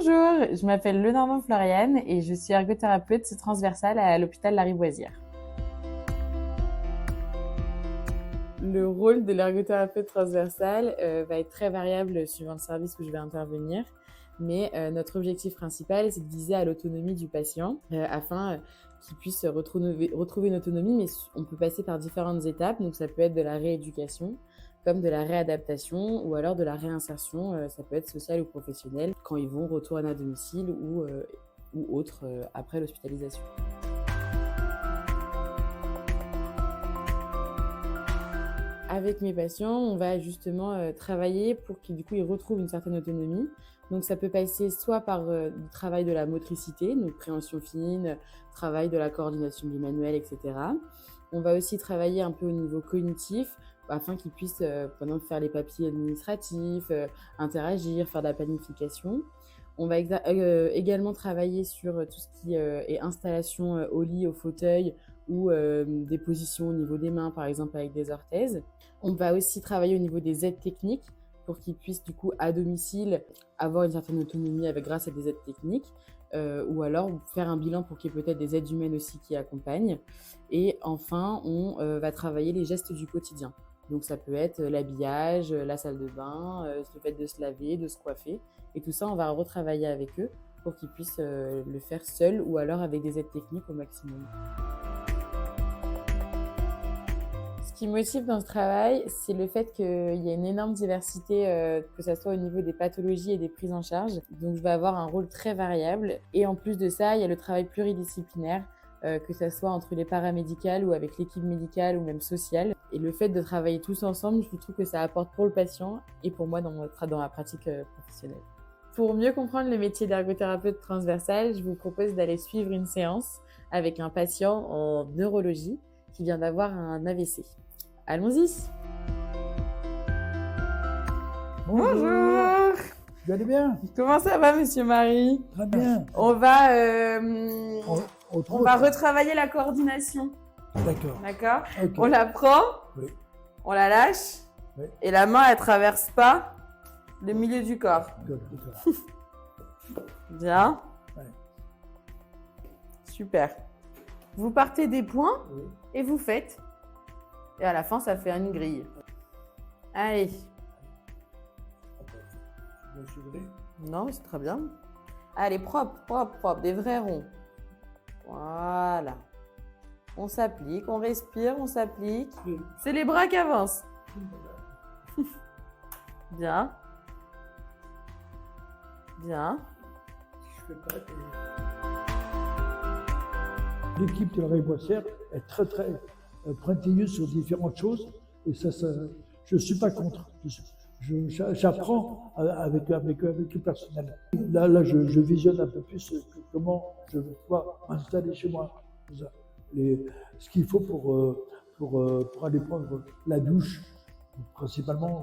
Bonjour, je m'appelle Lenormand Floriane et je suis ergothérapeute transversale à l'hôpital Lariboisière. Le rôle de l'ergothérapeute transversale va être très variable suivant le service où je vais intervenir, mais notre objectif principal, c'est de viser à l'autonomie du patient afin qu'il puisse retrouver une autonomie, mais on peut passer par différentes étapes, donc ça peut être de la rééducation, comme de la réadaptation ou alors de la réinsertion, ça peut être sociale ou professionnelle, quand ils vont retourner à domicile ou autre après l'hospitalisation. Avec mes patients, on va justement travailler pour qu'ils du coup ils retrouvent une certaine autonomie. Donc ça peut passer soit par du travail de la motricité, donc préhension fine, travail de la coordination bimanuelle, etc. On va aussi travailler un peu au niveau cognitif afin qu'ils puissent pendant faire les papiers administratifs, interagir, faire de la planification. On va également travailler sur tout ce qui est installation au lit, au fauteuil ou des positions au niveau des mains, par exemple avec des orthèses. On va aussi travailler au niveau des aides techniques pour qu'ils puissent du coup à domicile avoir une certaine autonomie grâce à des aides techniques ou alors faire un bilan pour qu'il y ait peut-être des aides humaines aussi qui accompagnent. Et enfin, on va travailler les gestes du quotidien. Donc ça peut être l'habillage, la salle de bain, le fait de se laver, de se coiffer. Et tout ça, on va retravailler avec eux pour qu'ils puissent le faire seuls ou alors avec des aides techniques au maximum. Ce qui me motive dans ce travail, c'est le fait qu'il y a une énorme diversité, que ce soit au niveau des pathologies et des prises en charge. Donc je vais avoir un rôle très variable. Et en plus de ça, il y a le travail pluridisciplinaire, que ce soit entre les paramédicales ou avec l'équipe médicale ou même sociale. Et le fait de travailler tous ensemble, je trouve que ça apporte pour le patient et pour moi dans ma pratique professionnelle. Pour mieux comprendre le métier d'ergothérapeute transversal, je vous propose d'aller suivre une séance avec un patient en neurologie qui vient d'avoir un AVC. Allons-y. Bonjour. Vous allez bien? Comment ça va, monsieur Marie? Très bien. On va retravailler la coordination. D'accord. D'accord? Ok. On la prend, Oui. on la lâche, Oui. et la main, elle traverse pas le milieu du corps. D'accord. Bien. Ouais. Super. Vous partez des points Oui. et vous faites. Et à la fin, ça fait une grille. Allez. Vous suivrez? Non, c'est très bien. Allez, propre. Des vrais ronds. Voilà. On s'applique, on respire, on s'applique. Oui. C'est les bras qui avancent. Bien. Bien. Je fais pas. L'équipe de la Lariboisière est très pointilleuse sur différentes choses et ça je ne suis pas contre. J'apprends avec le personnel. Là je visionne un peu plus comment je vais pouvoir m'installer chez moi. Ce qu'il faut pour aller prendre la douche, principalement.